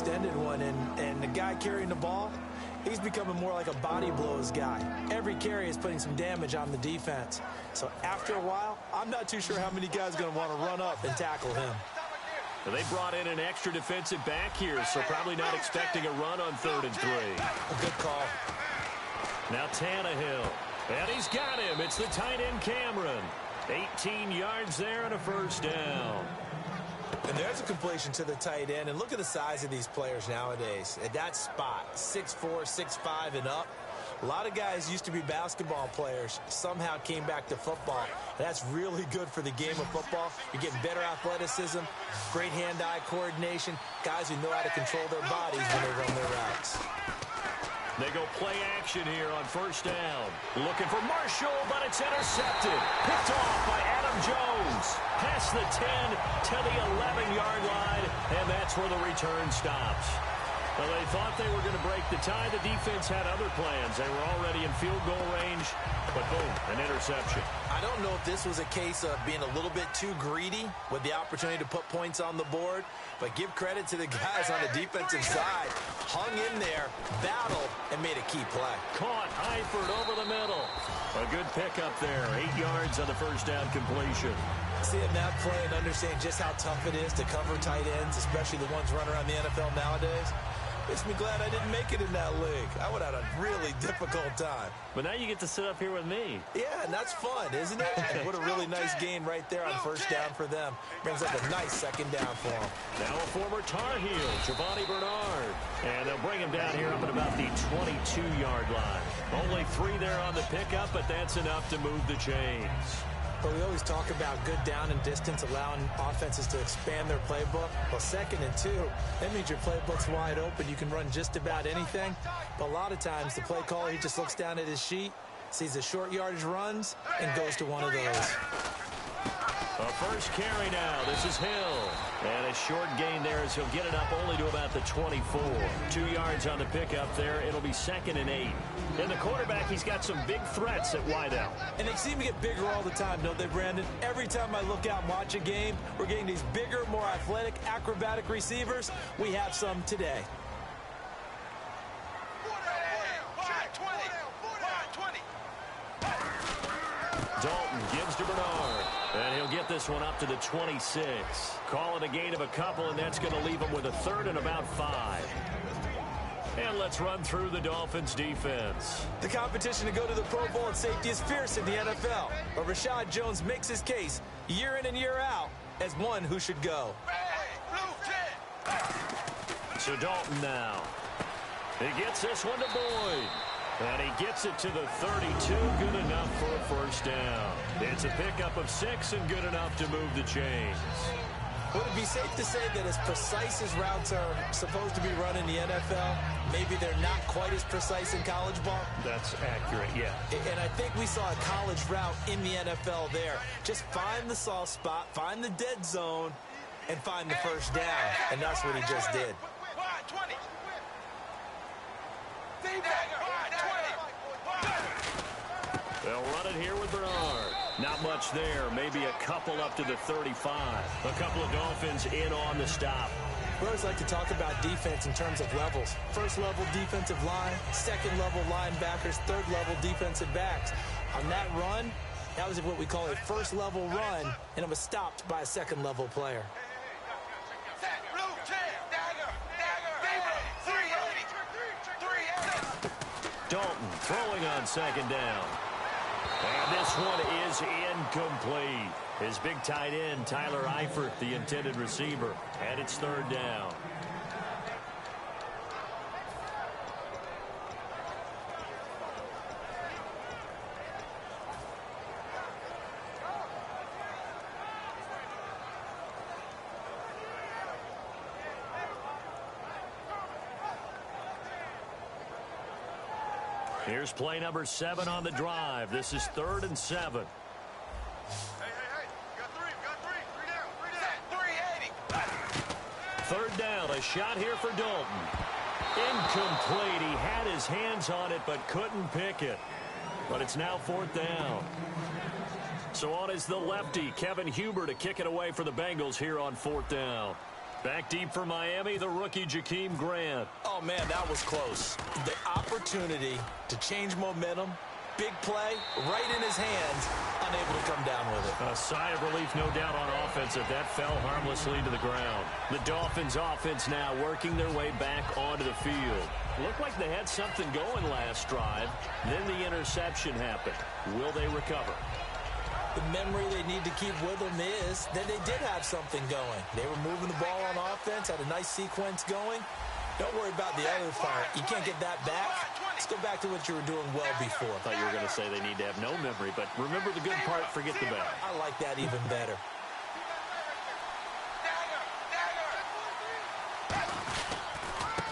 extended one, and the guy carrying the ball, he's becoming more like a body blows guy. Every carry is putting some damage on the defense. So after a while, I'm not too sure how many guys are going to want to run up and tackle him. Well, they brought in an extra defensive back here, so probably not expecting a run on 3rd and 3. A good call. Now Tannehill. And he's got him. It's the tight end Cameron. 18 yards there and a first down. And there's a completion to the tight end. And look at the size of these players nowadays. At that spot, 6'4", 6'5", and up. A lot of guys used to be basketball players, somehow came back to football. That's really good for the game of football. You're getting better athleticism, great hand-eye coordination, guys who know how to control their bodies when they run their routes. They go play action here on 1st down. Looking for Marshall, but it's intercepted. Picked off by Adam Jones. Past the 10 to the 11-yard line, and that's where the return stops. Well, they thought they were going to break the tie. The defense had other plans. They were already in field goal range, but boom, an interception. I don't know if this was a case of being a little bit too greedy with the opportunity to put points on the board, but give credit to the guys on the defensive side. Hung in there, battled, and made a key play. Caught Eifert over the middle. A good pickup there. 8 yards on the first down completion. Seeing that play and understand just how tough it is to cover tight ends, especially the ones running around the NFL nowadays, makes me glad I didn't make it in that league. I would have had a really difficult time. But now you get to sit up here with me. Yeah, and that's fun, isn't it? And what a really nice gain right there on 1st down for them. Brings up a nice 2nd down for them. Now a former Tar Heel, Giovanni Bernard. And they'll bring him down here up at about the 22-yard line. Only 3 there on the pickup, but that's enough to move the chains. But we always talk about good down and distance, allowing offenses to expand their playbook. Well, 2nd and 2, that means your playbook's wide open. You can run just about anything. But a lot of times, the play caller, he just looks down at his sheet, sees the short yardage runs, and goes to one of those. A first carry now. This is Hill. And a short gain there as he'll get it up only to about the 24. 2 yards on the pickup there. It'll be 2nd and 8. And the quarterback, he's got some big threats at wideout. And they seem to get bigger all the time, don't they, Brandon? Every time I look out and watch a game, we're getting these bigger, more athletic, acrobatic receivers. We have some today. Dalton gives to Bernard. And he'll get this one up to the 26. Call it a gain of a couple, and that's going to leave him with a 3rd and about 5. And let's run through the Dolphins defense. The competition to go to the Pro Bowl at safety is fierce in the NFL. But Rashad Jones makes his case year in and year out as one who should go. So Dalton now. He gets this one to Boyd. And he gets it to the 32. Good enough for a 1st down. It's a pickup of 6 and good enough to move the chains. Would it be safe to say that as precise as routes are supposed to be run in the NFL, maybe they're not quite as precise in college ball? That's accurate, yeah. And I think we saw a college route in the NFL there. Just find the soft spot, find the dead zone, and find the 1st down. And that's what he just did. They'll run it here with Bernard. Not much there. Maybe a couple up to the 35. A couple of Dolphins in on the stop. We always like to talk about defense in terms of levels. 1st level defensive line, 2nd level linebackers, 3rd level defensive backs. On that run, that was what we call a 1st level run, and it was stopped by a 2nd level player. Dalton throwing on 2nd down. And this one is incomplete. His big tight end, Tyler Eifert, the intended receiver. And it's 3rd down. Here's play number 7 on the drive. This is 3rd and 7. Hey. Got three. Three down. 3rd down. A shot here for Dalton. Incomplete. He had his hands on it but couldn't pick it. But it's now 4th down. So on is the lefty, Kevin Huber, to kick it away for the Bengals here on 4th down. Back deep for Miami, the rookie Jakeem Grant. Oh, man, that was close. The opportunity to change momentum, big play, right in his hands, unable to come down with it. A sigh of relief, no doubt, on offense if that fell harmlessly to the ground. The Dolphins offense now working their way back onto the field. Looked like they had something going last drive. Then the interception happened. Will they recover? The memory they need to keep with them is that they did have something going. They were moving the ball on offense, had a nice sequence going. Don't worry about the other part. You can't get that back. Let's go back to what you were doing well before. I thought you were going to say they need to have no memory, but remember the good part, forget the bad. I like that even better.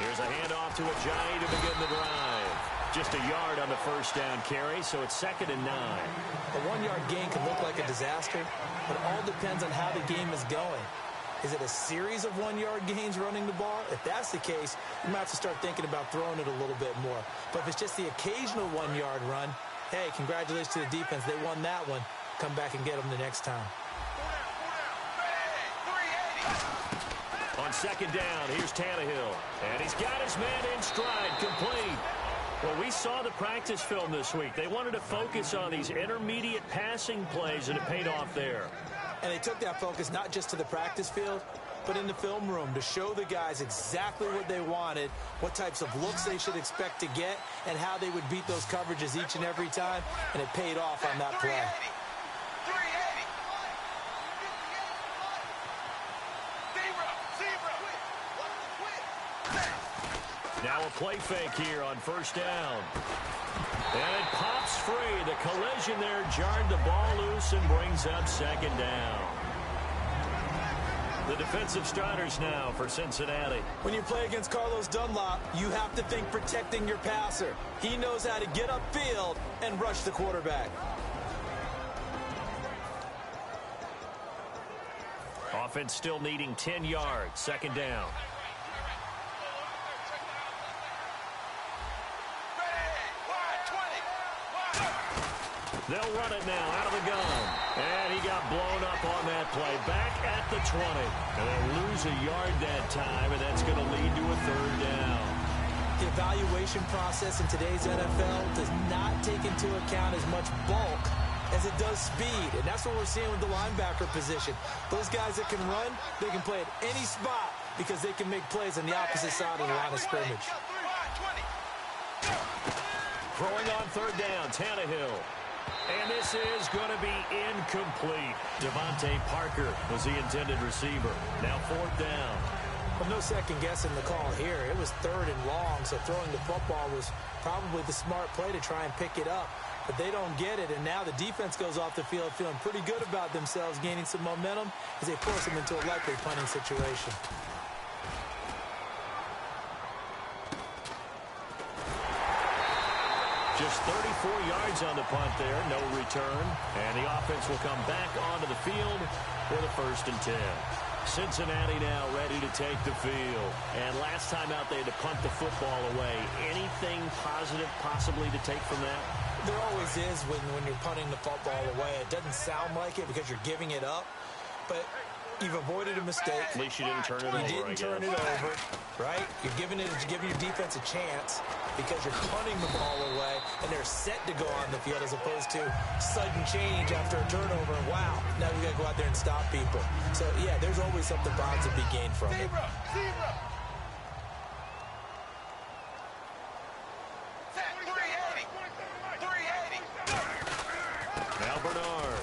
Here's a handoff to Ajayi to begin the drive. Just a yard on the first down carry, so it's 2nd and 9. A 1-yard gain can look like a disaster, but it all depends on how the game is going. Is it a series of 1-yard gains running the ball? If that's the case, you might have to start thinking about throwing it a little bit more. But if it's just the occasional 1-yard run, hey, congratulations to the defense. They won that one. Come back and get them the next time. On 2nd down, here's Tannehill. And he's got his man in stride, complete. Well, we saw the practice film this week. They wanted to focus on these intermediate passing plays, and it paid off there. And they took that focus not just to the practice field, but in the film room to show the guys exactly what they wanted, what types of looks they should expect to get, and how they would beat those coverages each and every time, and it paid off on that play. Now a play fake here on 1st down. And it pops free. The collision there jarred the ball loose and brings up 2nd down. The defensive starters now for Cincinnati. When you play against Carlos Dunlop, you have to think protecting your passer. He knows how to get upfield and rush the quarterback. Offense still needing 10 yards. 2nd down. They'll run it now out of the gun. And he got blown up on that play. Back at the 20. And they lose a yard that time, and that's going to lead to a 3rd down. The evaluation process in today's NFL does not take into account as much bulk as it does speed. And that's what we're seeing with the linebacker position. Those guys that can run, they can play at any spot because they can make plays on the opposite side of the line of scrimmage. Throwing on 3rd down, Tannehill. And this is going to be incomplete. Devontae Parker was the intended receiver. Now 4th down. Well, no second guessing the call here. It was 3rd and long, so throwing the football was probably the smart play to try and pick it up. But they don't get it, and now the defense goes off the field feeling pretty good about themselves, gaining some momentum as they force them into a likely punting situation. Just 34 yards on the punt there, no return. And the offense will come back onto the field for the 1st and 10. Cincinnati now ready to take the field. And last time out, they had to punt the football away. Anything positive possibly to take from that? There always is when you're punting the football away. It doesn't sound like it because you're giving it up, but you've avoided a mistake. At least you didn't turn it over. You didn't turn it over, right? You're giving your defense a chance because you're punting the ball away, and they're set to go on the field as opposed to sudden change after a turnover. And wow, now we got to go out there and stop people. So yeah, there's always something positive to be gained from it. Now Bernard.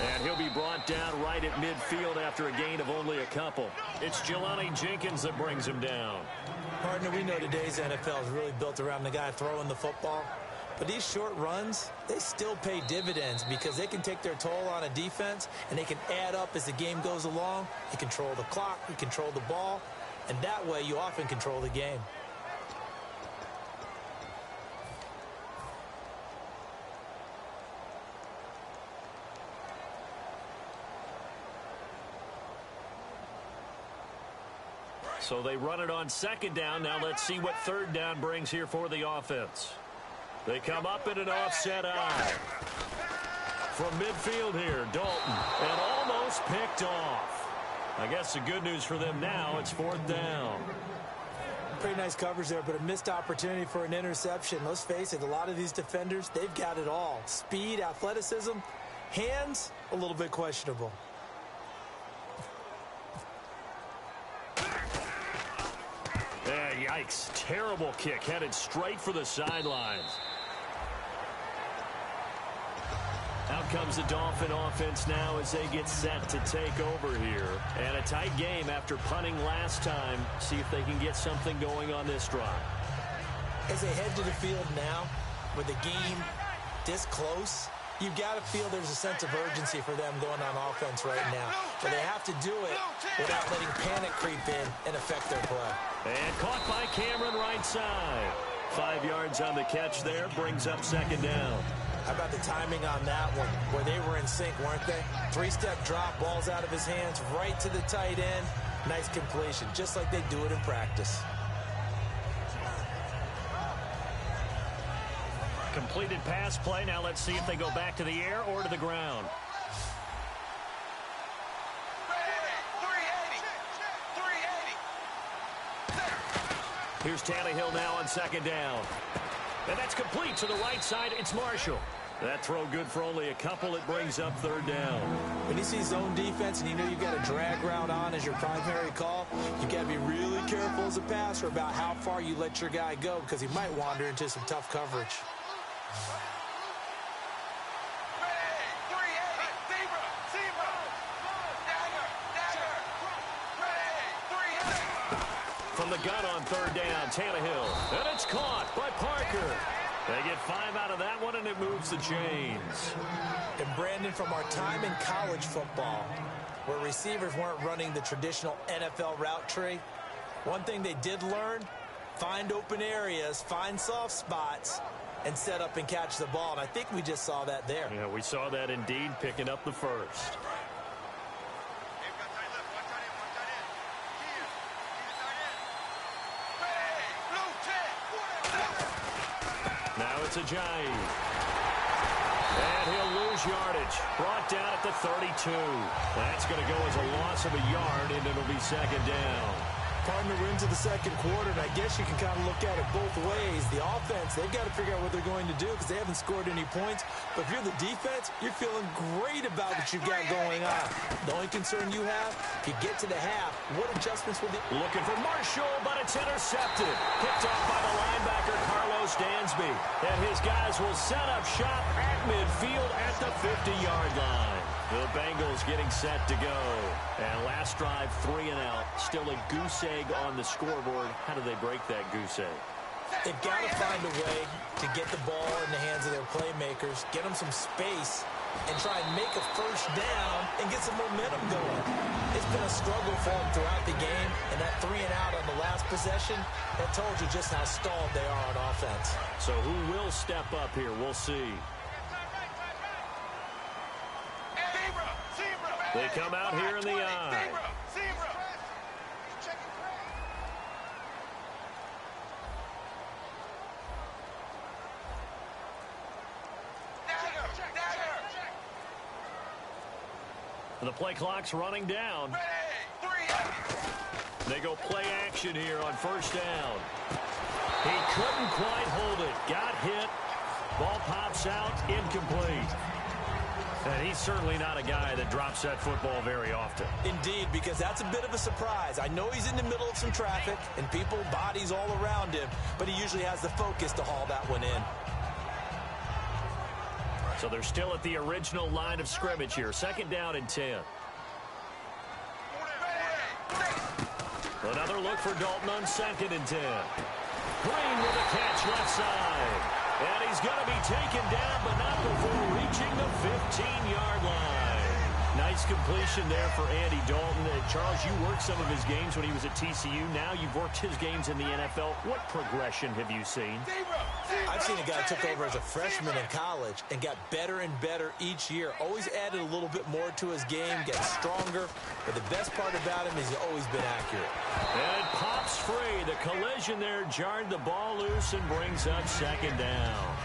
And he'll be brought down right at midfield after a gain of only a couple. It's Jelani Jenkins that brings him down. Partner, we know today's NFL is really built around the guy throwing the football. But these short runs, they still pay dividends because they can take their toll on a defense, and they can add up as the game goes along. You control the clock, you control the ball, and that way you often control the game. So they run it on 2nd down. Now let's see what 3rd down brings here for the offense. They come up in an offset eye. From midfield here, Dalton. And almost picked off. I guess the good news for them now, it's 4th down. Pretty nice coverage there, but a missed opportunity for an interception. Let's face it, a lot of these defenders, they've got it all. Speed, athleticism, hands, a little bit questionable. Yikes. Terrible kick headed straight for the sidelines. Out comes the Dolphin offense now as they get set to take over here. And a tight game after punting last time. See if they can get something going on this drive. As they head to the field now, with the game this close, you've got to feel there's a sense of urgency for them going on offense right now. But they have to do it without letting panic creep in and affect their play. And caught by Cameron right side. 5 yards on the catch there, brings up 2nd down. How about the timing on that one, where they were in sync, weren't they? 3-step drop, ball's out of his hands, right to the tight end. Nice completion, just like they do it in practice. Completed pass play. Now let's see if they go back to the air or to the ground. Here's Tannehill now on 2nd down. And that's complete to the right side. It's Marshall. That throw good for only a couple. It brings up 3rd down. When you see zone defense and you know you've got a drag route on as your primary call, you've got to be really careful as a passer about how far you let your guy go because he might wander into some tough coverage. From the gun on 3rd down, Tannehill. And it's caught by Parker. They get 5 out of that one, and it moves the chains. And Brandon, from our time in college football, where receivers weren't running the traditional NFL route tree, one thing they did learn, find open areas, find soft spots, and set up and catch the ball. And I think we just saw that there. Yeah, we saw that indeed, picking up the first. Now it's Ajayi. And he'll lose yardage. Brought down at the 32. That's going to go as a loss of a yard, and it'll be 2nd down. Partner, we're into the 2nd quarter, and I guess you can kind of look at it both ways. The offense, they've got to figure out what they're going to do because they haven't scored any points. But if you're the defense, you're feeling great about what you've got going on. The only concern you have, if you get to the half, what adjustments will they... Looking for Marshall, but it's intercepted. Picked off by the linebacker, Carlos Dansby. And his guys will set up shop at midfield at the 50-yard line. The Bengals getting set to go. And last drive, 3 and out. Still a goose egg on the scoreboard. How do they break that goose egg? They've got to find a way to get the ball in the hands of their playmakers, get them some space, and try and make a 1st down and get some momentum going. It's been a struggle for them throughout the game, and that 3 and out on the last possession, that told you just how stalled they are on offense. So who will step up here? We'll see. They come out here in the eye. The play clock's running down. They go play action here on 1st down. He couldn't quite hold it. Got hit. Ball pops out. Incomplete. And he's certainly not a guy that drops that football very often. Indeed, because that's a bit of a surprise. I know he's in the middle of some traffic and people, bodies all around him, but he usually has the focus to haul that one in. So they're still at the original line of scrimmage here. 2nd down and 10. Another look for Dalton on 2nd and 10. Green with a catch left side. And he's going to be taken down, but not before reaching the 15-yard line. Nice completion there for Andy Dalton. Charles, you worked some of his games when he was at TCU. Now you've worked his games in the NFL. What progression have you seen? I've seen a guy took over as a freshman in college and got better and better each year. Always added a little bit more to his game, got stronger. But the best part about him is he's always been accurate. And it pops free. The collision there jarred the ball loose and brings up 2nd down.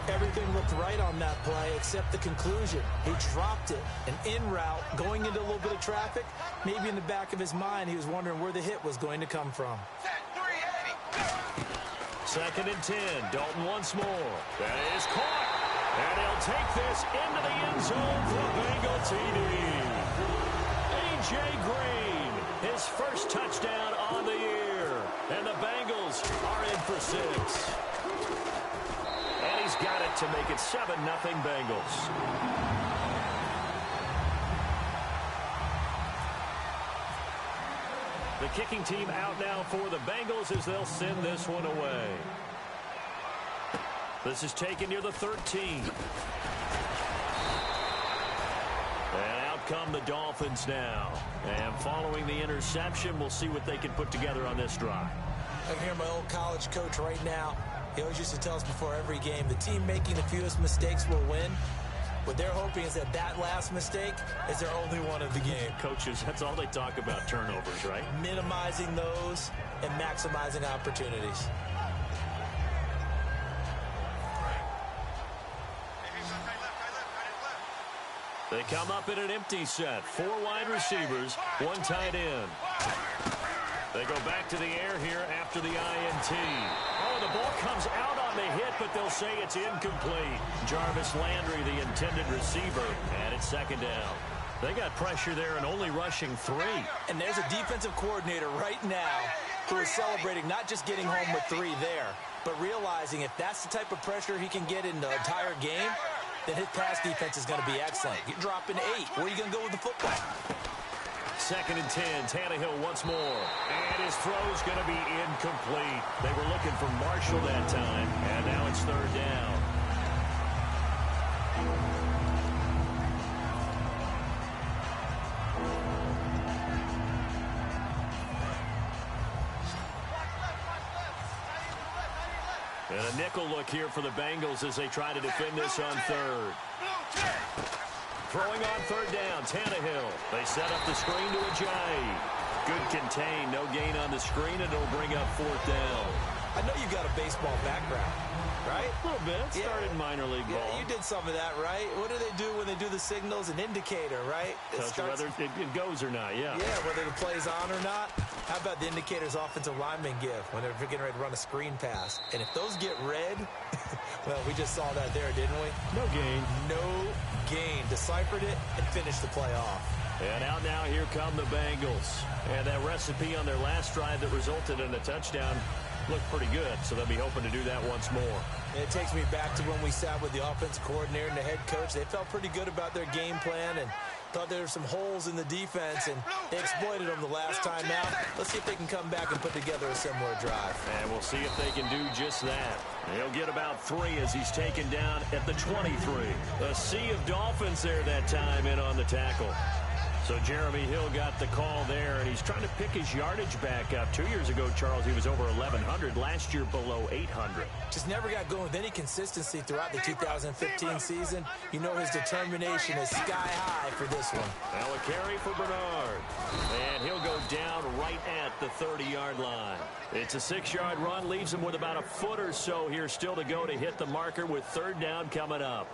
Everything looked right on that play except the conclusion. He dropped it, and en route, going into a little bit of traffic. Maybe in the back of his mind, he was wondering where the hit was going to come from. Second and 10. Dalton once more. That is caught. And he'll take this into the end zone for a Bengal TD. A.J. Green, his first touchdown on the year. And the Bengals are in for 6. And he's got it to make it 7-0 Bengals. The kicking team out now for the Bengals as they'll send this one away. This is taken near the 13. And out come the Dolphins now. And following the interception, we'll see what they can put together on this drive. I can hear my old college coach right now. He always used to tell us before every game, the team making the fewest mistakes will win. What they're hoping is that that last mistake is their only one of the game. Coaches, that's all they talk about, turnovers, right? Minimizing those and maximizing opportunities. They come up in an empty set. 4 wide receivers, 1 tight end. They go back to the air here after the INT. Oh, the ball comes out on the hit, but they'll say it's incomplete. Jarvis Landry, the intended receiver, and it's second down. They got pressure there and only rushing 3. And there's a defensive coordinator right now who is celebrating not just getting home with 3 there, but realizing if that's the type of pressure he can get in the entire game, then his pass defense is going to be excellent. You're dropping 8. Where are you going to go with the football? Second and 10, Tannehill once more. And his throw's going to be incomplete. They were looking for Marshall that time, and now it's third down. And a nickel look here for the Bengals as they try to defend this on third. Throwing on third down, Tannehill. They set up the screen to Ajayi. Good contain, no gain on the screen, and it'll bring up fourth down. I know you've got a baseball background, right? A little bit. Started in minor league ball. Yeah, you did some of that, right? What do they do when they do the signals? An indicator, right? Tells you whether it goes or not, yeah. Yeah, whether the play's on or not. How about the indicators offensive linemen give when they're getting ready to run a screen pass? And if those get red, well, we just saw that there, didn't we? No gain. No gain. Deciphered it and finished the play off. And out now, here come the Bengals. And that recipe on their last drive that resulted in a touchdown looked pretty good, so they'll be hoping to do that once more. And it takes me back to when we sat with the offensive coordinator and the head coach. They felt pretty good about their game plan and thought there were some holes in the defense, and they exploited them the last time out. Let's see if they can come back and put together a similar drive. And we'll see if they can do just that. He'll get about 3 as he's taken down at the 23. A sea of Dolphins there that time in on the tackle. So Jeremy Hill got the call there, and he's trying to pick his yardage back up. 2 years ago, Charles, he was over 1,100. Last year, below 800. Just never got going with any consistency throughout the 2015 season. You know his determination is sky high for this one. Now a carry for Bernard. And he'll go down right at the 30-yard line. It's a 6-yard run, leaves him with about a foot or so here still to go to hit the marker with third down coming up.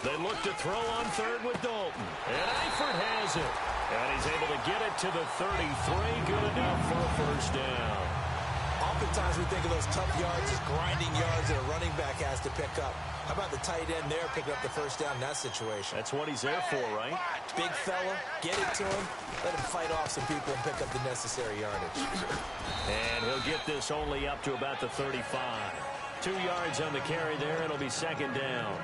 They look to throw on third with Dalton. And Eifert has it. And he's able to get it to the 33. Good enough for a first down. Oftentimes we think of those tough yards as grinding yards that a running back has to pick up. How about the tight end there picking up the first down in that situation? That's what he's there for, right? Big fella, get it to him, let him fight off some people and pick up the necessary yardage. And he'll get this only up to about the 35. 2 yards on the carry there. It'll be second down.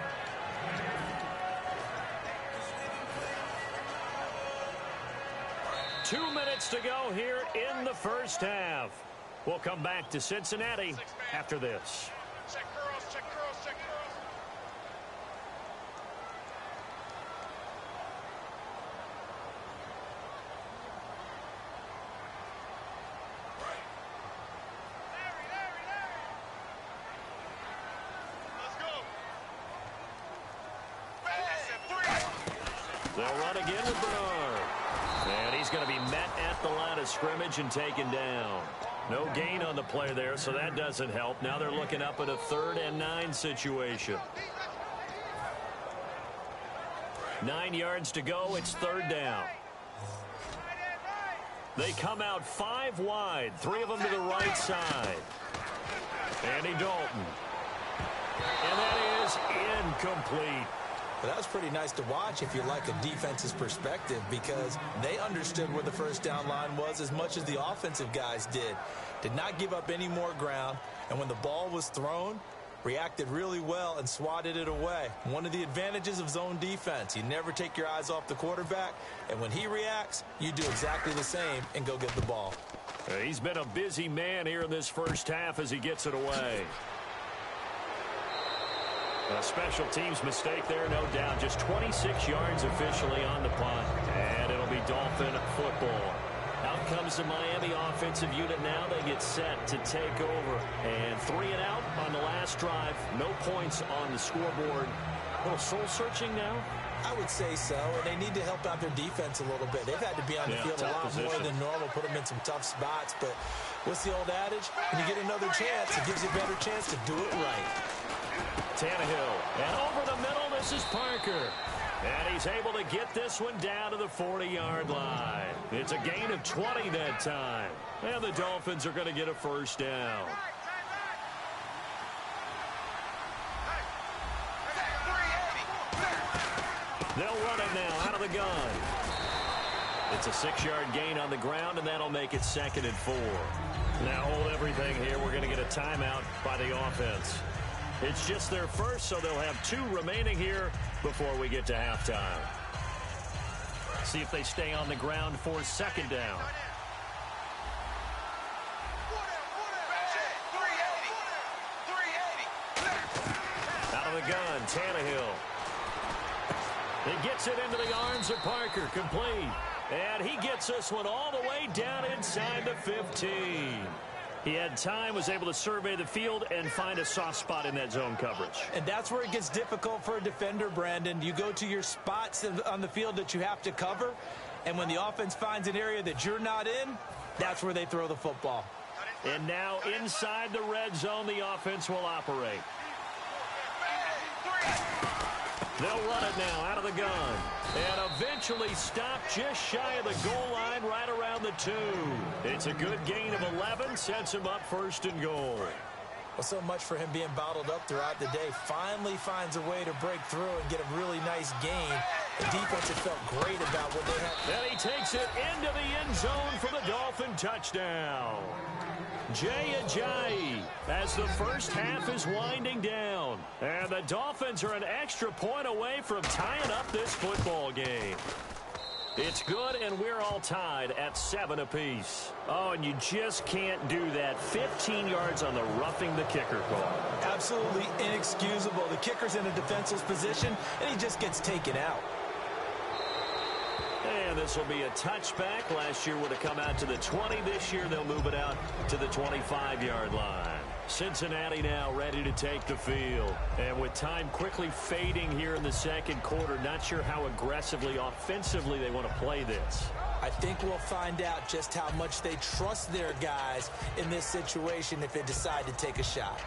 Two minutes to go here in the first half. We'll come back to Cincinnati after this. Check curls, check curls, check curls. Let's go. They'll run again with Bernard. And he's going to be met at the line of scrimmage and taken down. No gain on the play there, so that doesn't help. Now they're looking up at a 3rd and 9 situation. 9 yards to go. It's 3rd down. They come out 5 wide. 3 of them to the right side. Andy Dalton. And that is incomplete. But that was pretty nice to watch if you like a defense's perspective, because they understood where the first down line was as much as the offensive guys did. Did not give up any more ground, and when the ball was thrown, reacted really well and swatted it away. One of the advantages of zone defense, you never take your eyes off the quarterback, and when he reacts, you do exactly the same and go get the ball. He's been a busy man here in this first half as he gets it away. A special teams mistake there, no doubt. Just 26 yards officially on the punt, and it'll be Dolphin football. Out comes the Miami offensive unit now. They get set to take over. And 3 and out on the last drive. No points on the scoreboard. A little soul-searching now? I would say so, and they need to help out their defense a little bit. They've had to be on the field a lot more than normal, put them in some tough spots. But what's the old adage? When you get another chance, it gives you a better chance to do it right. Tannehill, and over the middle, this is Parker. And he's able to get this one down to the 40-yard line. It's a gain of 20 that time. And the Dolphins are going to get a first down. They'll run it now out of the gun. It's a 6-yard gain on the ground, and that'll make it 2nd and 4. Now hold everything here. We're going to get a timeout by the offense. It's just their first, so they'll have 2 remaining here before we get to halftime. See if they stay on the ground for 2nd down. Out of the gun, Tannehill. He gets it into the arms of Parker, complete. And he gets this one all the way down inside the 15. He had time, was able to survey the field and find a soft spot in that zone coverage. And that's where it gets difficult for a defender, Brandon. You go to your spots on the field that you have to cover, and when the offense finds an area that you're not in, that's where they throw the football. And now inside the red zone, the offense will operate. They'll run it now out of the gun. And eventually stop just shy of the goal line right around the 2. It's a good gain of 11, sets him up 1st and goal. Well, so much for him being bottled up throughout the day. Finally finds a way to break through and get a really nice gain. The defense had felt great about what they had. And he takes it into the end zone for the Dolphin touchdown. Jay Ajayi as the first half is winding down. And the Dolphins are an extra point away from tying up this football game. It's good, and we're all tied at 7 apiece. Oh, and you just can't do that. 15 yards on the roughing the kicker call. Absolutely inexcusable. The kicker's in a defenseless position, and he just gets taken out. And this will be a touchback. Last year would have come out to the 20. This year they'll move it out to the 25-yard line. Cincinnati now ready to take the field. And with time quickly fading here in the 2nd quarter, not sure how aggressively, offensively they want to play this. I think we'll find out just how much they trust their guys in this situation if they decide to take a shot.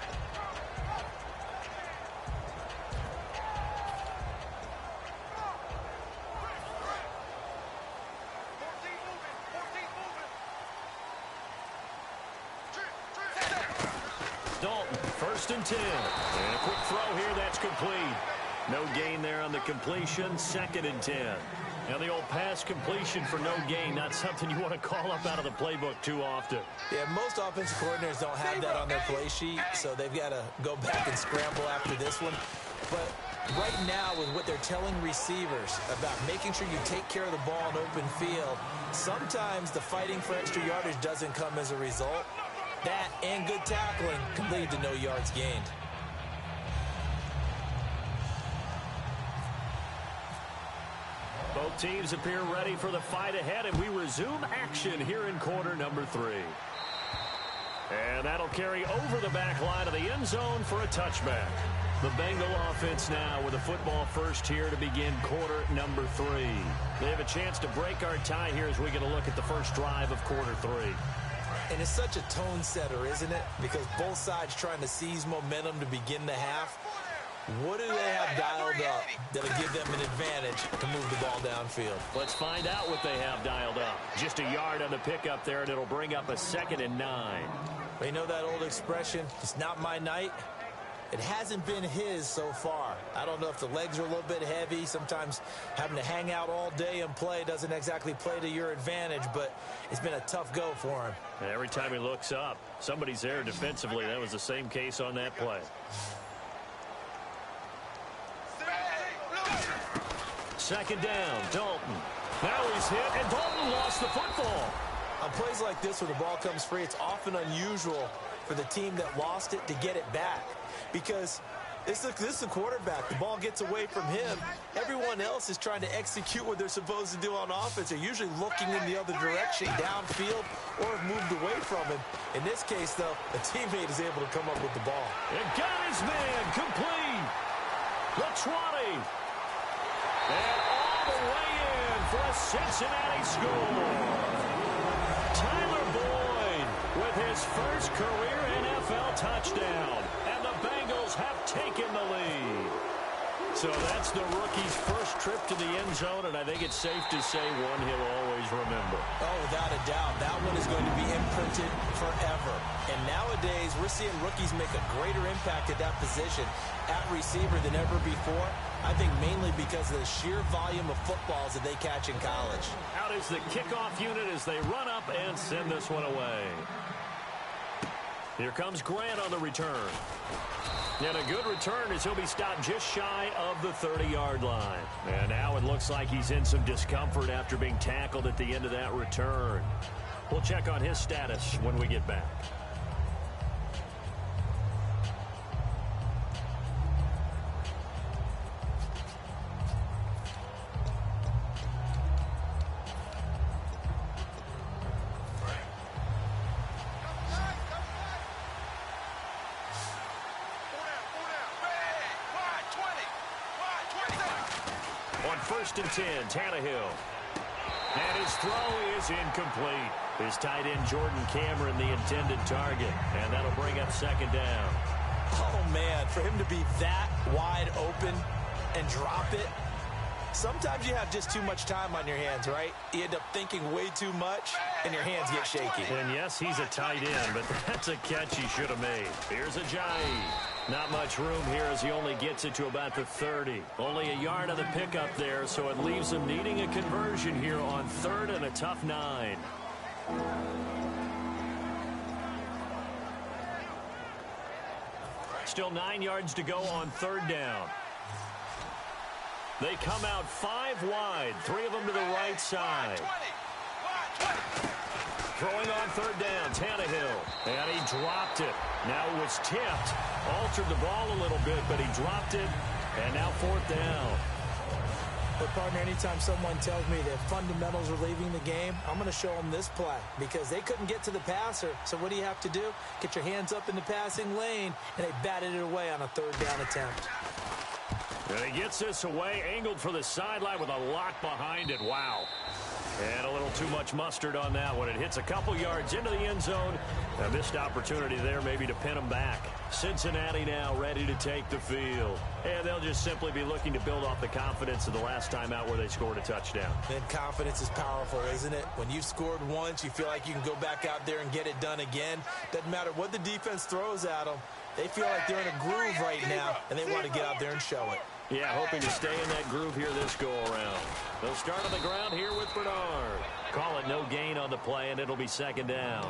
Dalton, 1st and 10. And a quick throw here, that's complete. No gain there on the completion, 2nd and 10. Now the old pass completion for no gain, not something you want to call up out of the playbook too often. Yeah, most offensive coordinators don't have that on their play sheet, so they've got to go back and scramble after this one. But right now, with what they're telling receivers about making sure you take care of the ball in open field, sometimes the fighting for extra yardage doesn't come as a result. That and good tackling can lead to no yards gained. Both teams appear ready for the fight ahead, and we resume action here in quarter number 3. And that'll carry over the back line of the end zone for a touchback. The Bengal offense now with a football first here to begin quarter number 3. They have a chance to break our tie here as we get a look at the first drive of quarter 3. And it's such a tone setter, isn't it? Because both sides trying to seize momentum to begin the half. What do they have dialed up that'll give them an advantage to move the ball downfield? Let's find out what they have dialed up. Just a yard on the pickup there, and it'll bring up a 2nd and 9. They know that old expression, it's not my night. It hasn't been his so far. I don't know if the legs are a little bit heavy. Sometimes having to hang out all day and play doesn't exactly play to your advantage, but it's been a tough go for him. And every time he looks up, somebody's there defensively. That was the same case on that play. 2nd down, Dalton. Now he's hit, and Dalton lost the football. On plays like this where the ball comes free, it's often unusual for the team that lost it to get it back. Because this is the quarterback. The ball gets away from him. Everyone else is trying to execute what they're supposed to do on offense. They're usually looking in the other direction, downfield, or have moved away from him. In this case, though, a teammate is able to come up with the ball. And got his man complete. The 20. And all the way in for a Cincinnati score. Tyler Boyd with his first career NFL touchdown. And the Bengals have taken the lead. So that's the rookie's first trip to the end zone, and I think it's safe to say one he'll always remember. Oh, without a doubt. That one is going to be imprinted forever. And nowadays, we're seeing rookies make a greater impact at that position at receiver than ever before. I think mainly because of the sheer volume of footballs that they catch in college. Out is the kickoff unit as they run up and send this one away. Here comes Grant on the return. And a good return as he'll be stopped just shy of the 30-yard line. And now it looks like he's in some discomfort after being tackled at the end of that return. We'll check on his status when we get back. On 1st and 10, Tannehill. And his throw is incomplete. His tight end, Jordan Cameron, the intended target. And that'll bring up 2nd down. Oh, man, for him to be that wide open and drop it. Sometimes you have just too much time on your hands, right? You end up thinking way too much, and your hands get shaky. And yes, he's a tight end, but that's a catch he should have made. Here's Ajayi. Not much room here as he only gets it to about the 30. Only a yard on the pickup there, so it leaves him needing a conversion here on 3rd and a tough 9. Still 9 yards to go on 3rd down. They come out 5 wide, 3 of them to the right side. Throwing on 3rd down, Tannehill. And he dropped it. Now it was tipped. Altered the ball a little bit, but he dropped it. And now 4th down. But, partner, anytime someone tells me that fundamentals are leaving the game, I'm going to show them this play. Because they couldn't get to the passer. So what do you have to do? Get your hands up in the passing lane. And they batted it away on a 3rd down attempt. And he gets this away, angled for the sideline with a lot behind it. Wow. And a little too much mustard on that one. It hits a couple yards into the end zone. A missed opportunity there maybe to pin them back. Cincinnati now ready to take the field. And they'll just simply be looking to build off the confidence of the last time out where they scored a touchdown. And confidence is powerful, isn't it? When you've scored once, you feel like you can go back out there and get it done again. Doesn't matter what the defense throws at them. They feel like they're in a groove right now, and they want to get out there and show it. Yeah, hoping to stay in that groove here this go-around. They'll start on the ground here with Bernard. Call it no gain on the play, and it'll be 2nd down.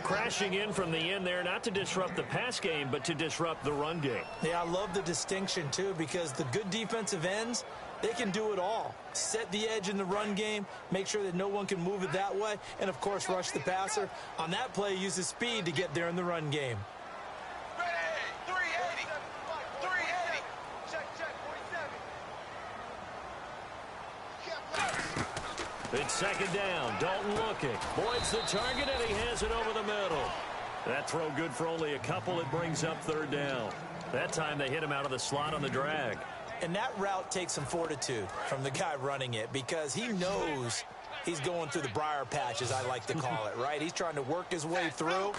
Crashing in from the end there, not to disrupt the pass game, but to disrupt the run game. Yeah, I love the distinction, too, because the good defensive ends, they can do it all. Set the edge in the run game, make sure that no one can move it that way, and, of course, rush the passer. On that play, use his speed to get there in the run game. It's 2nd down. Dalton looking. Boyd's the target, and he has it over the middle. That throw good for only a couple. It brings up 3rd down. That time they hit him out of the slot on the drag. And that route takes some fortitude from the guy running it because he knows he's going through the briar patch, as I like to call it, right? He's trying to work his way through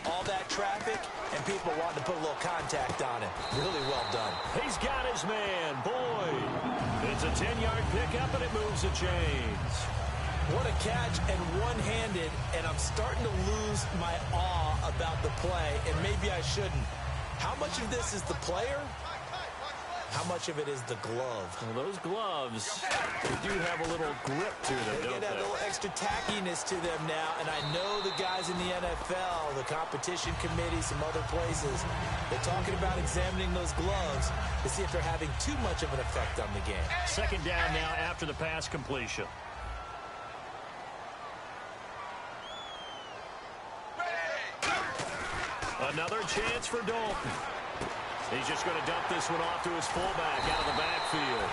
all that traffic, and people want to put a little contact on him. Really well done. He's got his man, Boyd. It's a 10-yard pickup, and it moves the chains. What a catch, and one-handed, and I'm starting to lose my awe about the play, and maybe I shouldn't. How much of this is the player? How much of it is the glove? Well, those gloves, they do have a little grip to them, They don't get a little extra tackiness to them now, and I know the guys in the NFL, the competition committee, some other places, they're talking about examining those gloves to see if they're having too much of an effect on the game. Second down now after the pass completion. Another chance for Dalton. He's just going to dump this one off to his fullback out of the backfield.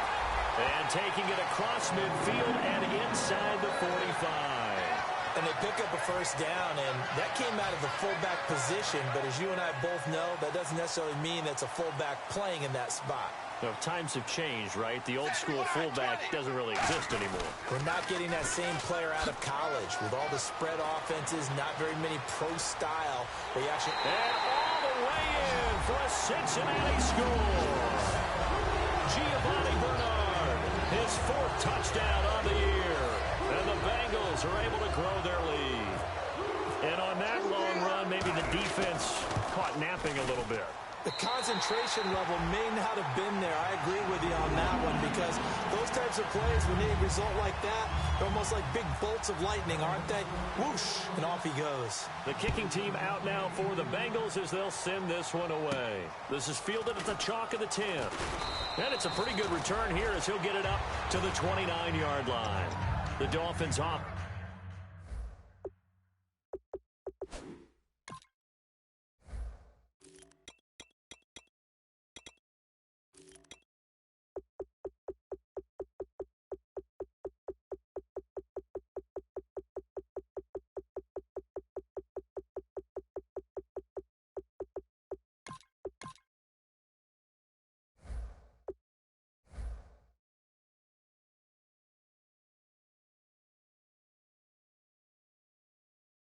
And taking it across midfield and inside the 45. And they pick up a first down, and that came out of the fullback position. But as you and I both know, that doesn't necessarily mean that's a fullback playing in that spot. Well, times have changed, right? The old school fullback doesn't really exist anymore. We're not getting that same player out of college with all the spread offenses, not very many pro-style. Where you actually... And all the way in for a Cincinnati score. Giovanni Bernard, his fourth touchdown on the year. And the Bengals are able to grow their lead. And on that long run, maybe the defense caught napping a little bit. The concentration level may not have been there. I agree with you on that one because those types of plays, when they result like that, they're almost like big bolts of lightning, aren't they? Whoosh, and off he goes. The kicking team out now for the Bengals as they'll send this one away. This is fielded at the chalk of the 10. And it's a pretty good return here as he'll get it up to the 29-yard line. The Dolphins off.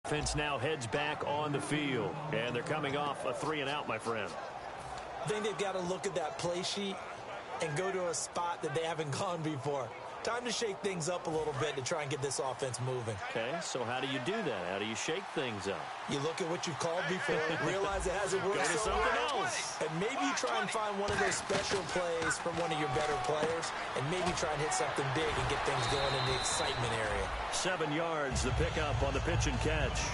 Offense now heads back on the field, and they're coming off a 3-and-out, my friend. I think they've got to look at that play sheet and go to a spot that they haven't gone before. Time to shake things up a little bit to try and get this offense moving. Okay, so how do you do that? How do you shake things up? You look at what you've called before, realize it hasn't worked. Go to something else. And maybe you try and find one of those special plays from one of your better players, and maybe try and hit something big and get things going in the excitement area. 7 yards, the pickup on the pitch and catch.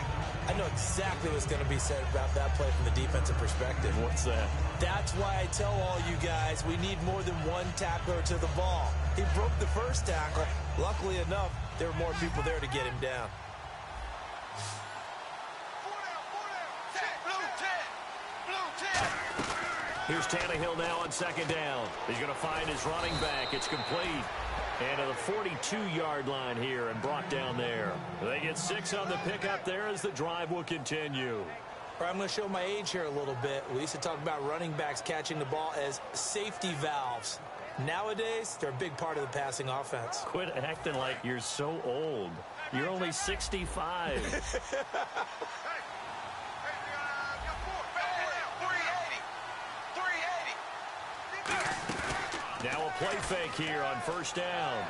I know exactly what's going to be said about that play from the defensive perspective. What's that? That's why I tell all you guys we need more than one tackler to the ball. He broke the first tackle. Luckily enough, there were more people there to get him down. Here's Tannehill now on second down. He's going to find his running back. It's complete. And to the 42-yard line here and brought down there. They get 6 on the pickup there as the drive will continue. I'm going to show my age here a little bit. We used to talk about running backs catching the ball as safety valves. Nowadays, they're a big part of the passing offense. Quit acting like you're so old. You're only 65. Now a play fake here on first down.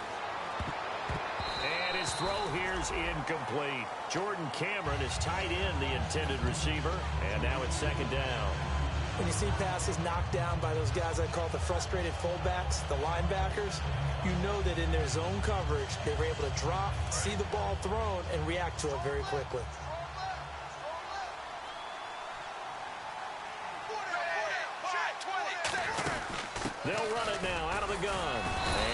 And his throw here's incomplete. Jordan Cameron is tight in the intended receiver. And now it's second down. When you see passes knocked down by those guys I call the frustrated fullbacks, the linebackers, you know that in their zone coverage, they were able to drop, see the ball thrown, and react to it very quickly. They'll run it now out of the gun.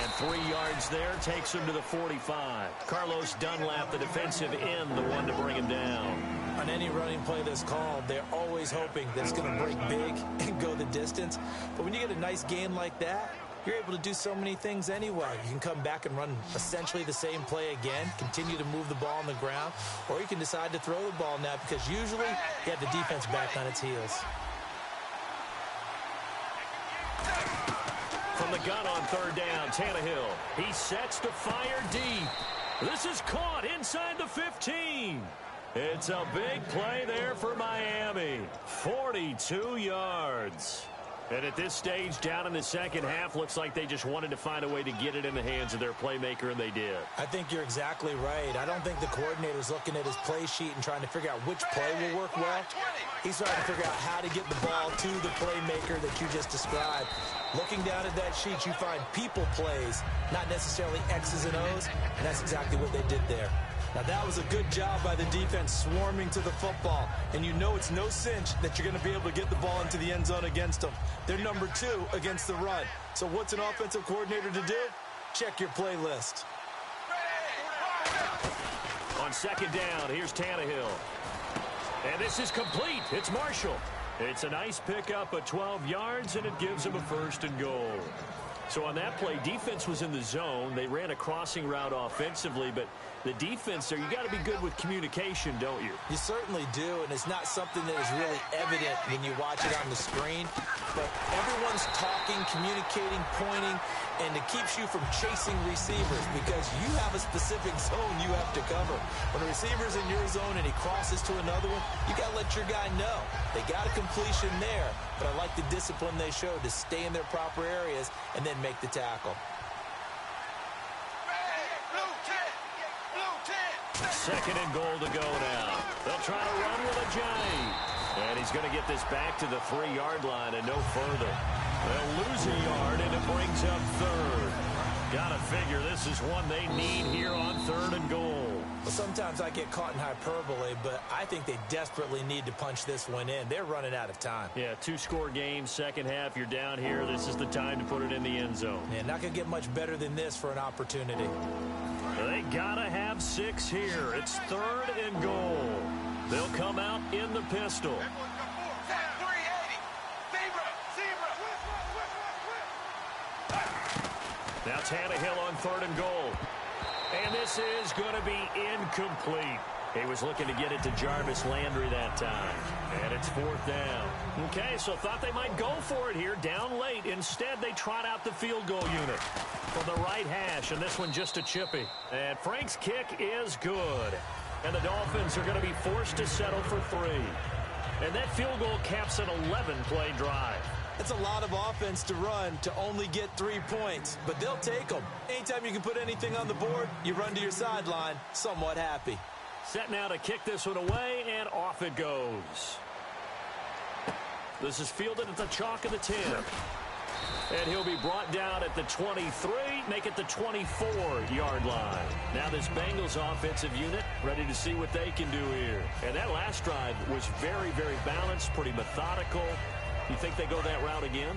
And 3 yards there takes him to the 45. Carlos Dunlap, the defensive end, the one to bring him down. On any running play that's called, they're always hoping that it's going to break big and go the distance. But when you get a nice gain like that, you're able to do so many things anyway. You can come back and run essentially the same play again, continue to move the ball on the ground, or you can decide to throw the ball now because usually you have the defense back on its heels. From the gun on third down, Tannehill. He sets to fire deep. This is caught inside the 15. It's a big play there for Miami. 42 yards. And at this stage, down in the second half, looks like they just wanted to find a way to get it in the hands of their playmaker, and they did. I think you're exactly right. I don't think the coordinator's looking at his play sheet and trying to figure out which play will work well. He's trying to figure out how to get the ball to the playmaker that you just described. Looking down at that sheet, you find people plays, not necessarily X's and O's, and that's exactly what they did there. Now, that was a good job by the defense swarming to the football. And you know it's no cinch that you're going to be able to get the ball into the end zone against them. They're number 2 against the run. So what's an offensive coordinator to do? Check your play list. On second down, here's Tannehill. And this is complete. It's Marshall. It's a nice pickup of 12 yards, and it gives him a 1st and goal. So on that play, defense was in the zone. They ran a crossing route offensively, but the defense there, you got to be good with communication, don't you? You certainly do, and it's not something that is really evident when you watch it on the screen. But everyone's talking, communicating, pointing, and it keeps you from chasing receivers because you have a specific zone you have to cover. When a receiver's in your zone and he crosses to another one, you got to let your guy know. They got a completion there, but I like the discipline they showed to stay in their proper areas and then make the tackle. Second and goal to go now. They'll try to run with a J. And he's going to get this back to the 3-yard line and no further. They'll lose a yard, and it brings up 3rd. Got to figure this is one they need here on 3rd and goal. Well, sometimes I get caught in hyperbole, but I think they desperately need to punch this one in. They're running out of time. Yeah, 2-score game, second half, you're down here. This is the time to put it in the end zone. Yeah, not going to get much better than this for an opportunity. They got to have 6 here. It's 3rd and goal. They'll come out in the pistol. Now Tannehill on 3rd and goal. And this is going to be incomplete. He was looking to get it to Jarvis Landry that time. And it's 4th down. Okay, so thought they might go for it here down late. Instead, they trot out the field goal unit from the right hash. And this one just a chippy. And Frank's kick is good. And the Dolphins are going to be forced to settle for 3. And that field goal caps an 11-play drive. It's a lot of offense to run to only get 3 points, but they'll take them. Anytime you can put anything on the board, you run to your sideline, somewhat happy. Set now to kick this one away, and off it goes. This is fielded at the chalk of the 10. And he'll be brought down at the 23, make it the 24-yard line. Now this Bengals offensive unit ready to see what they can do here. And that last drive was very, very balanced, pretty methodical. You think they go that route again?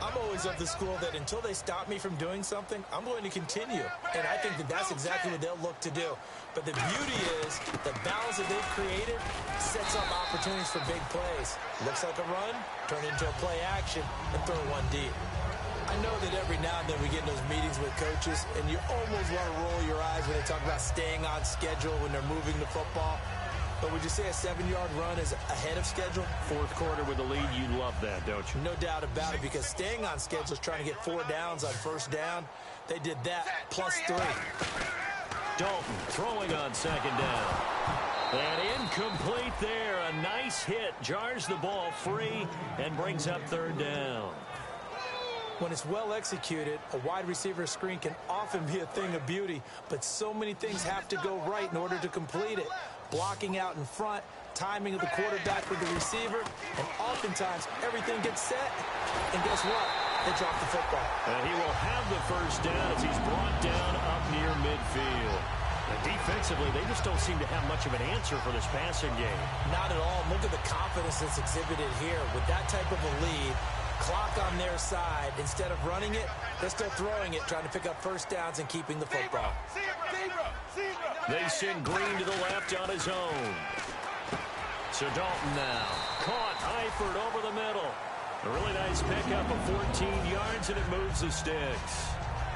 I'm always of the school that until they stop me from doing something, I'm going to continue. And I think that that's exactly what they'll look to do. But the beauty is the balance that they've created sets up opportunities for big plays. Looks like a run, turn into a play action, and throw one deep. I know that every now and then we get in those meetings with coaches, and you almost want to roll your eyes when they talk about staying on schedule when they're moving the football. But would you say a 7-yard run is ahead of schedule? 4th quarter with a lead, you love that, don't you? No doubt about it, because staying on schedule is trying to get 4 downs on 1st down. They did that plus 3. Dalton throwing on 2nd down. And incomplete there. A nice hit. Jars the ball free and brings up 3rd down. When it's well executed, a wide receiver screen can often be a thing of beauty, but so many things have to go right in order to complete it. Blocking out in front, timing of the quarterback with the receiver, and oftentimes everything gets set, and guess what? They drop the football. And he will have the 1st down as he's brought down up near midfield. And defensively, they just don't seem to have much of an answer for this passing game. Not at all. Look at the confidence that's exhibited here. With that type of a lead, clock on their side, instead of running it, they're still throwing it, trying to pick up 1st downs and keeping the football. They send Green to the left on his own. So Dalton now. Caught. Eifert over the middle. A really nice pickup of 14 yards, and it moves the sticks.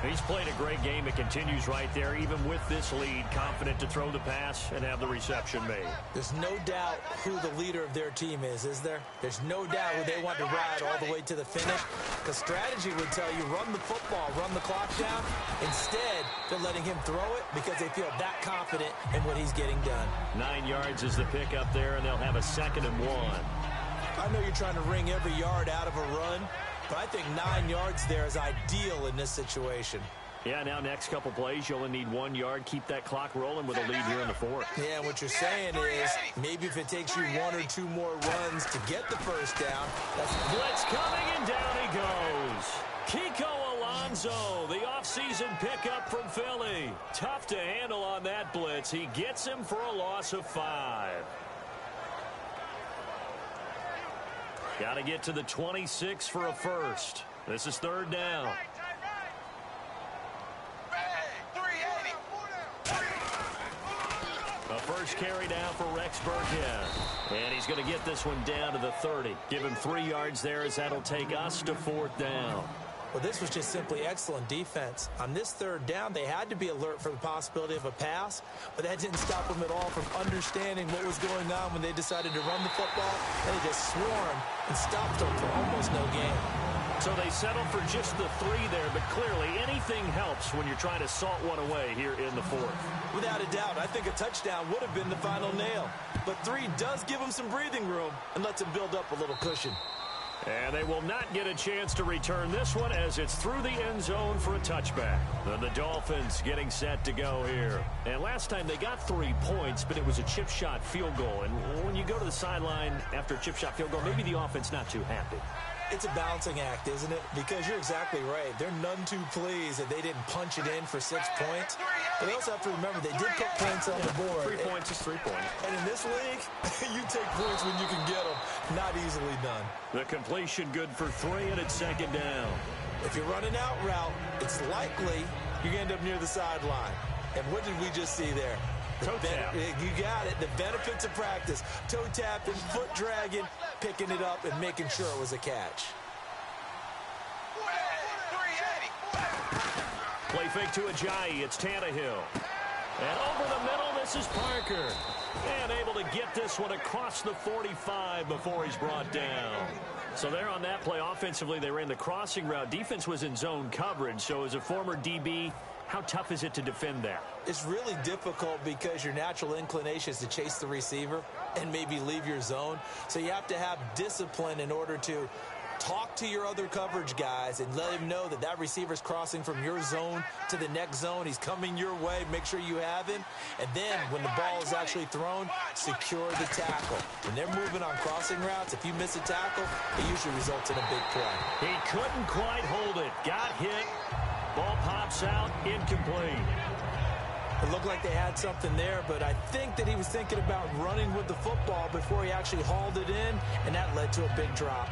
He's played a great game. It continues right there, even with this lead, confident to throw the pass and have the reception made. There's no doubt who the leader of their team is there? There's no doubt who they want to ride all the way to the finish. The strategy would tell you run the football, run the clock down. Instead, they're letting him throw it because they feel that confident in what he's getting done. 9 yards is the pick up there, and they'll have a 2nd and 1. I know you're trying to wring every yard out of a run, but I think 9 yards there is ideal in this situation. Yeah, now next couple plays, you only need 1 yard. Keep that clock rolling with a lead here in the 4th. Yeah, what you're saying is maybe if it takes you 1 or 2 more runs to get the first down. That's blitz coming, and down he goes. Kiko Alonso, the offseason pickup from Philly. Tough to handle on that blitz. He gets him for a loss of 5. Got to get to the 26 for a first. This is 3rd down. A first carry down for Rex Burkhead. And he's going to get this one down to the 30. Give him 3 yards there as that'll take us to 4th down. Well, this was just simply excellent defense. On this 3rd down, they had to be alert for the possibility of a pass, but that didn't stop them at all from understanding what was going on when they decided to run the football. They just swarmed and stopped them for almost no gain. So they settled for just the 3 there, but clearly anything helps when you're trying to salt one away here in the 4th. Without a doubt, I think a touchdown would have been the final nail. But 3 does give them some breathing room and lets them build up a little cushion. And they will not get a chance to return this one as it's through the end zone for a touchback. And the Dolphins getting set to go here. And last time they got 3 points, but it was a chip shot field goal. And when you go to the sideline after a chip shot field goal, maybe the offense not too happy. It's a balancing act, isn't it? Because you're exactly right. They're none too pleased that they didn't punch it in for 6 points. But they also have to remember they did put points on the board. 3 points is 3 points. And in this league, you take points when you can get them. Not easily done. The completion good for 3, and it's 2nd down. If you're running out route, it's likely you're going to end up near the sideline. And what did we just see there? Toe tap. You got it. The benefits of practice. Toe tapping, foot dragging, picking it up, and making sure it was a catch. Play fake to Ajayi. It's Tannehill. And over the middle, this is Parker. And able to get this one across the 45 before he's brought down. So there on that play, offensively, they ran the crossing route. Defense was in zone coverage. So as a former DB, how tough is it to defend that? It's really difficult because your natural inclination is to chase the receiver and maybe leave your zone. So you have to have discipline in order to talk to your other coverage guys and let him know that that receiver's crossing from your zone to the next zone. He's coming your way. Make sure you have him. And then when the ball is actually thrown, secure the tackle. When they're moving on crossing routes, if you miss a tackle, it usually results in a big play. He couldn't quite hold it. Got hit. Ball pops out, incomplete. It looked like they had something there, but I think that he was thinking about running with the football before he actually hauled it in, and that led to a big drop.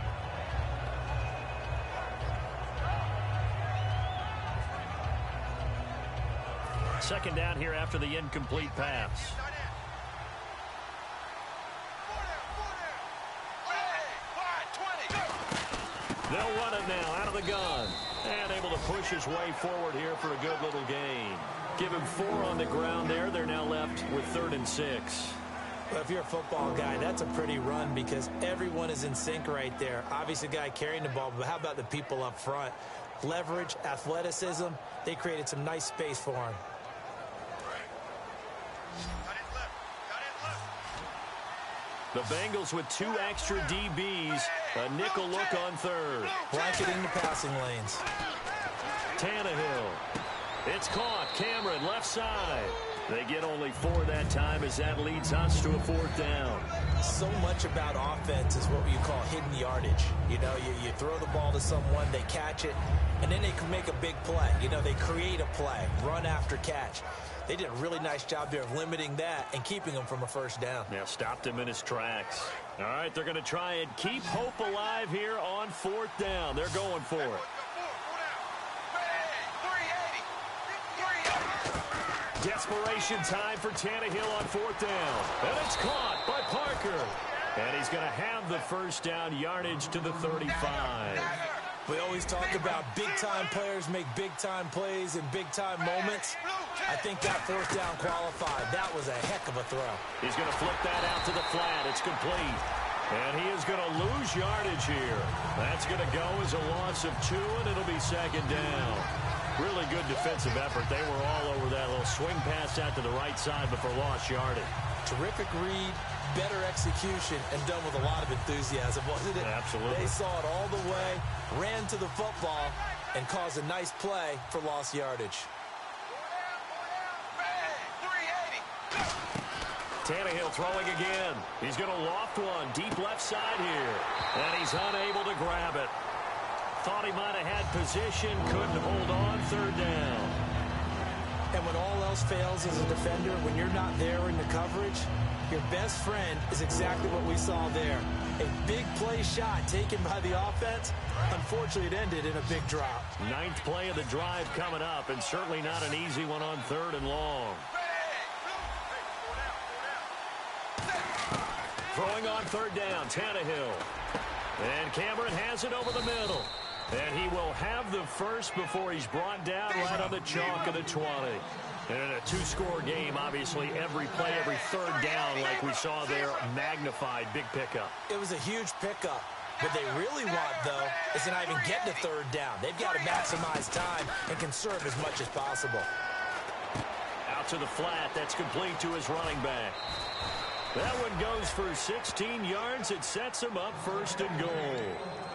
Second down here after the incomplete pass. They'll run it now out of the gun. And able to push his way forward here for a good little gain. Give him 4 on the ground there. They're now left with 3rd and 6. Well, if you're a football guy, that's a pretty run because everyone is in sync right there. Obviously, the guy carrying the ball, but how about the people up front? Leverage, athleticism, they created some nice space for him. The Bengals with 2 extra DBs. A nickel look on 3rd. Blanketing the passing lanes. Tannehill. It's caught. Cameron, left side. They get only 4 that time as that leads us to a 4th down. So much about offense is what you call hidden yardage. You know, you throw the ball to someone, they catch it, and then they can make a big play. You know, they create a play, run after catch. They did a really nice job there of limiting that and keeping him from a first down. Yeah, stopped him in his tracks. All right, they're going to try and keep hope alive here on 4th down. They're going for it. Desperation time for Tannehill on 4th down. And it's caught by Parker. And he's going to have the first down, yardage to the 35. We always talk about big-time players make big-time plays in big-time moments. I think that fourth down qualified. That was a heck of a throw. He's going to flip that out to the flat. It's complete. And he is going to lose yardage here. That's going to go as a loss of 2, and it'll be second down. Really good defensive effort. They were all over that little swing pass out to the right side before lost yardage. Terrific read, better execution, and done with a lot of enthusiasm, wasn't it? Absolutely. They saw it all the way, ran to the football, and caused a nice play for lost yardage. Tannehill throwing again. He's going to loft one deep left side here. And he's unable to grab it. Thought he might have had position, couldn't hold on, third down. And when all else fails as a defender, when you're not there in the coverage, your best friend is exactly what we saw there. A big play shot taken by the offense. Unfortunately, it ended in a big drop. 9th play of the drive coming up, and certainly not an easy one on 3rd and long. Throwing on 3rd down, Tannehill. And Cameron has it over the middle. And he will have the first before he's brought down right on the chalk of the 20. And in a 2-score game, obviously, every play, every 3rd down, like we saw there, magnified, big pickup. It was a huge pickup. What they really want, though, is to not even get to 3rd down. They've got to maximize time and conserve as much as possible. Out to the flat. That's complete to his running back. That one goes for 16 yards. It sets him up 1st and goal.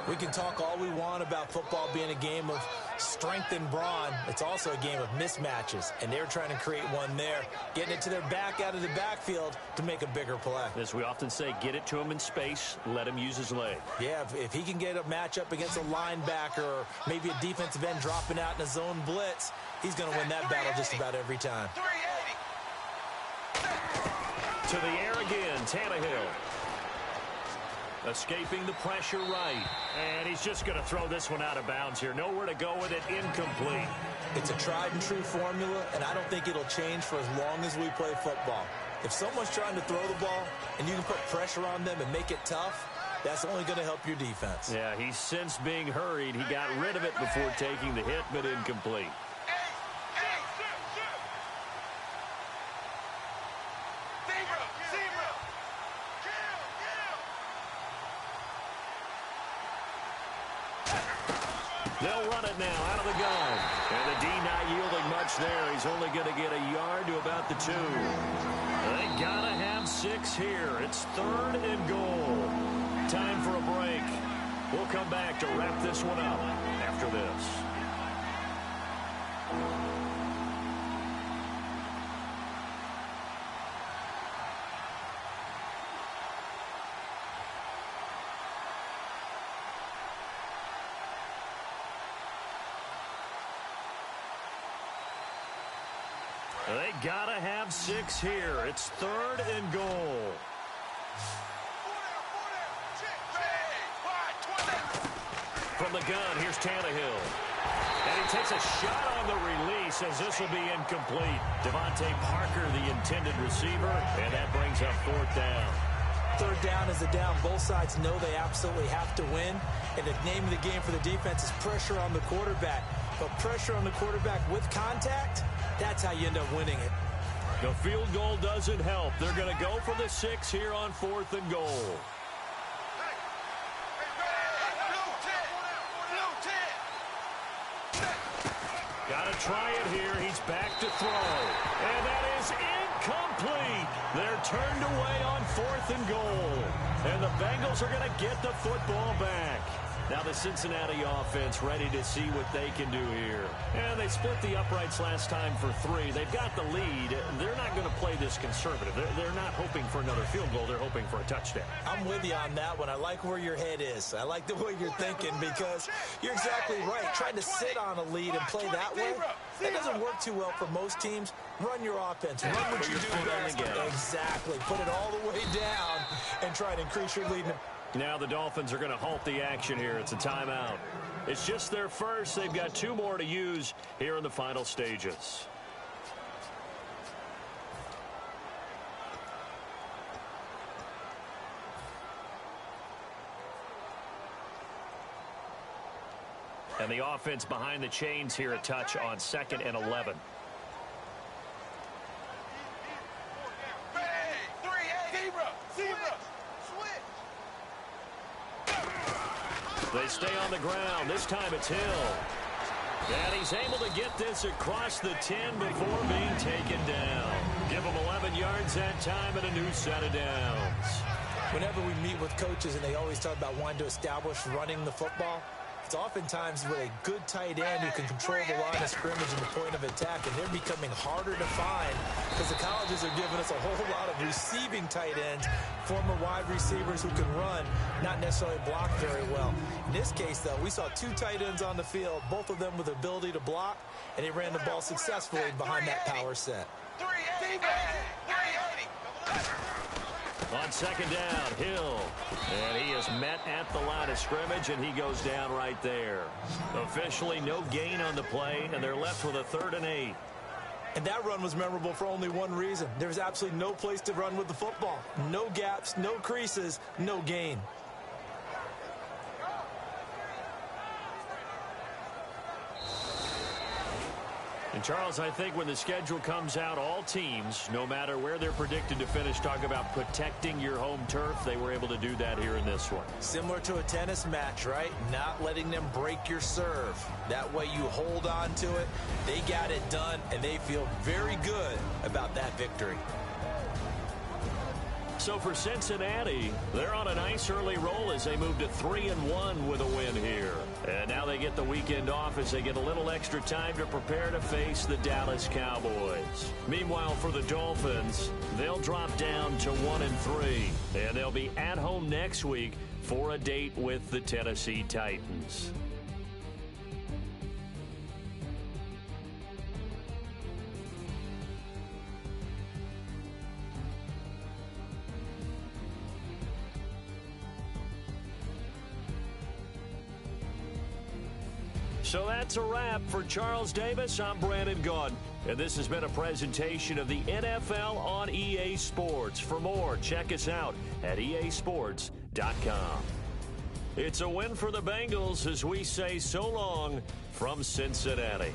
We can talk all we want about football being a game of strength and brawn. It's also a game of mismatches, and they're trying to create one there, getting it to their back out of the backfield to make a bigger play. As we often say, get it to him in space, let him use his leg. Yeah, if he can get a matchup against a linebacker or maybe a defensive end dropping out in a zone blitz, he's going to win that battle just about every time. To the air again, Tannehill. Escaping the pressure right. And he's just going to throw this one out of bounds here. Nowhere to go with it, incomplete. It's a tried and true formula, and I don't think it'll change for as long as we play football. If someone's trying to throw the ball and you can put pressure on them and make it tough, that's only going to help your defense. Yeah, he's since being hurried. He got rid of it before taking the hit, but incomplete. They'll run it now out of the gun. And the D not yielding much there. He's only going to get a yard to about the 2. They got to have 6 here. It's 3rd and goal. Time for a break. We'll come back to wrap this one up after this. They gotta have 6 here. It's 3rd and goal. From the gun, here's Tannehill. And he takes a shot on the release as this will be incomplete. Devontae Parker, the intended receiver, and that brings up 4th down. 3rd down is a down. Both sides know they absolutely have to win. And the name of the game for the defense is pressure on the quarterback. But pressure on the quarterback with contact, that's how you end up winning it. The field goal doesn't help. They're going to go for the 6 here on 4th and goal. Got to try it here. He's back to throw. And that is incomplete. They're turned away on 4th and goal. And the Bengals are going to get the football back. Now the Cincinnati offense ready to see what they can do here. And they split the uprights last time for 3. They've got the lead. They're not going to play this conservative. They're not hoping for another field goal. They're hoping for a touchdown. I'm with you on that one. I like where your head is. I like the way you're thinking because you're exactly right. Trying to sit on a lead and play that way, that doesn't work too well for most teams. Run your offense. Run what you do best. Exactly. Put it all the way down and try to increase your lead. Now the Dolphins are going to halt the action here. It's a timeout. It's just their first. They've got 2 more to use here in the final stages. And the offense behind the chains here a touch on 2nd and 11. They stay on the ground. This time it's Hill. And he's able to get this across the 10 before being taken down. Give him 11 yards that time and a new set of downs. Whenever we meet with coaches and they always talk about wanting to establish running the football, it's oftentimes with a good tight end who can control the line of scrimmage and the point of attack, and they're becoming harder to find because the colleges are giving us a whole lot of receiving tight ends, former wide receivers who can run, not necessarily block very well. In this case, though, we saw 2 tight ends on the field, both of them with the ability to block, and they ran the ball successfully behind that power set. 380. On 2nd down, Hill. And he is met at the line of scrimmage, and he goes down right there. Officially no gain on the play, and they're left with a 3rd and 8. And that run was memorable for only one reason. There's absolutely no place to run with the football. No gaps, no creases, no gain. And, Charles, I think when the schedule comes out, all teams, no matter where they're predicted to finish, talk about protecting your home turf. They were able to do that here in this one. Similar to a tennis match, right? Not letting them break your serve. That way you hold on to it. They got it done, and they feel very good about that victory. So for Cincinnati, they're on a nice early roll as they move to 3-1 with a win here. And now they get the weekend off as they get a little extra time to prepare to face the Dallas Cowboys. Meanwhile, for the Dolphins, they'll drop down to 1-3. And they'll be at home next week for a date with the Tennessee Titans. So that's a wrap. For Charles Davis, I'm Brandon Gaudin. And this has been a presentation of the NFL on EA Sports. For more, check us out at easports.com. It's a win for the Bengals as we say so long from Cincinnati.